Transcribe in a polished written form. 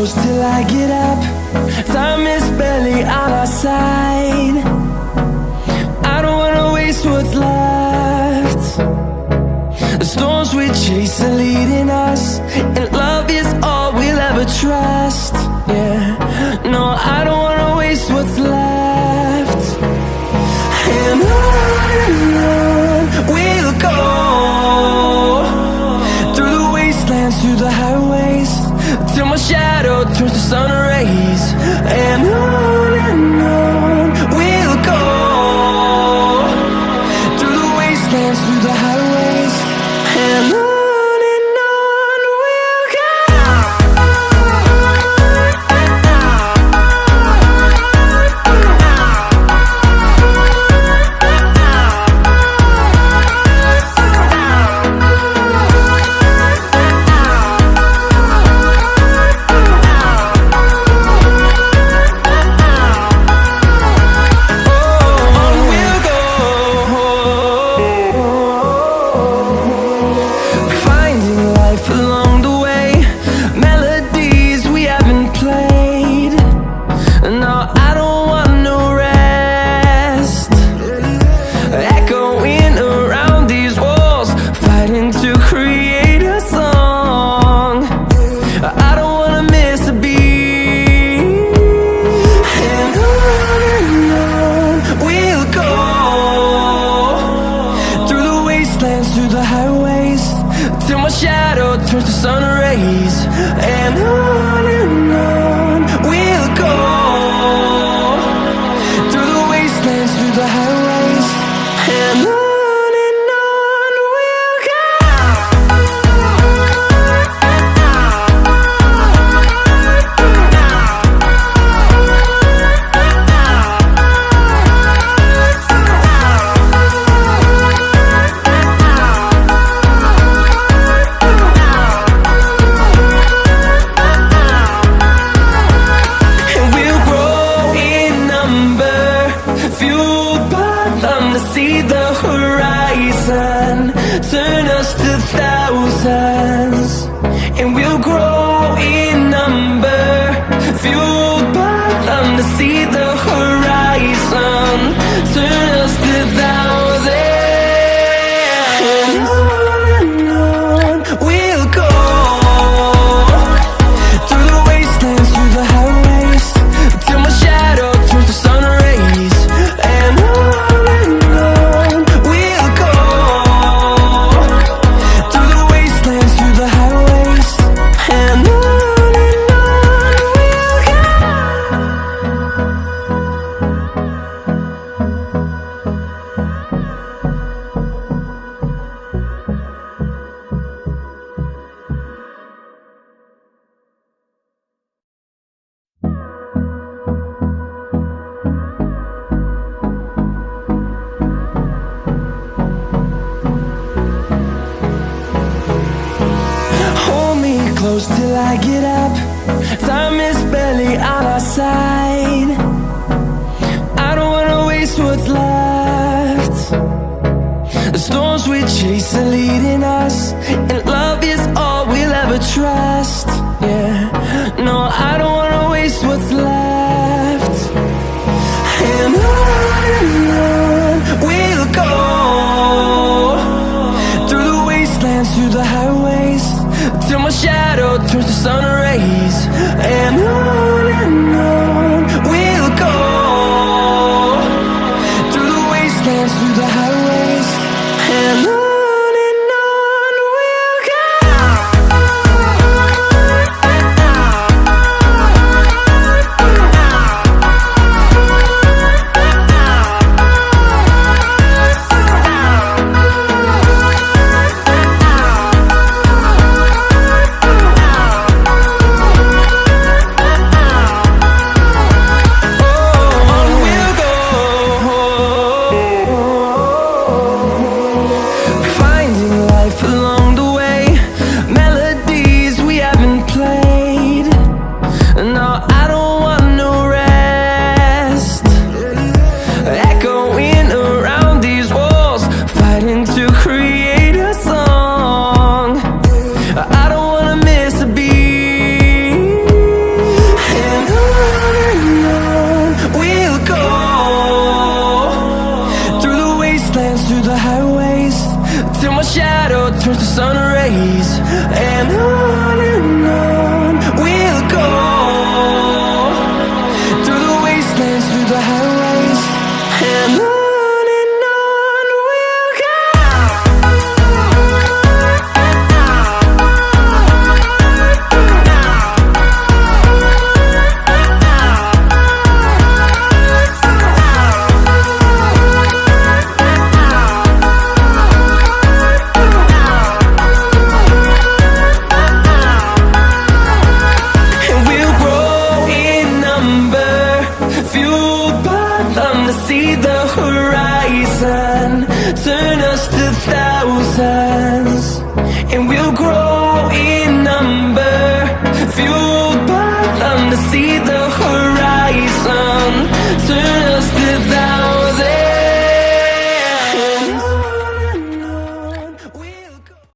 close till I get up. Time is barely on our side. I don't wanna waste what's left. The storms we chase are leading us, and love is all we'll ever trust. Yeah, no, I don't wanna waste what's left. And on we'll go, through the wastelands, through the highways, till my shadow turns to sun rays. And on we'll go, through the wastelands, through the highways, and on we'll go. Through the highways, till my shadow turns to sun rays. And on we'll go, through the wastelands, through the highways, and on we'll go. See the horizon, turn us to thousands, and we'll grow in number, fueled by them. To see the horizon, turn us to thousands, and on we'll go, through the wastelands, through the highways, till my shadow turns to sun rays. And close till I get up. Time is barely on our side. I don't wanna waste what's left. The storms we chase are leading us, and love is all we'll ever trust. Yeah, no, I don't wanna waste what's left. And on we'll go, through the wastelands, through the highways, till my shadow turns to sun rays. And on we'll go, through the wastelands, through the highways, and on shadow turns to sun rays, and on we'll go, through the wastelands, through the highways, and on we'll go. See the horizon, turn us to thousands, and we'll grow in number, fuel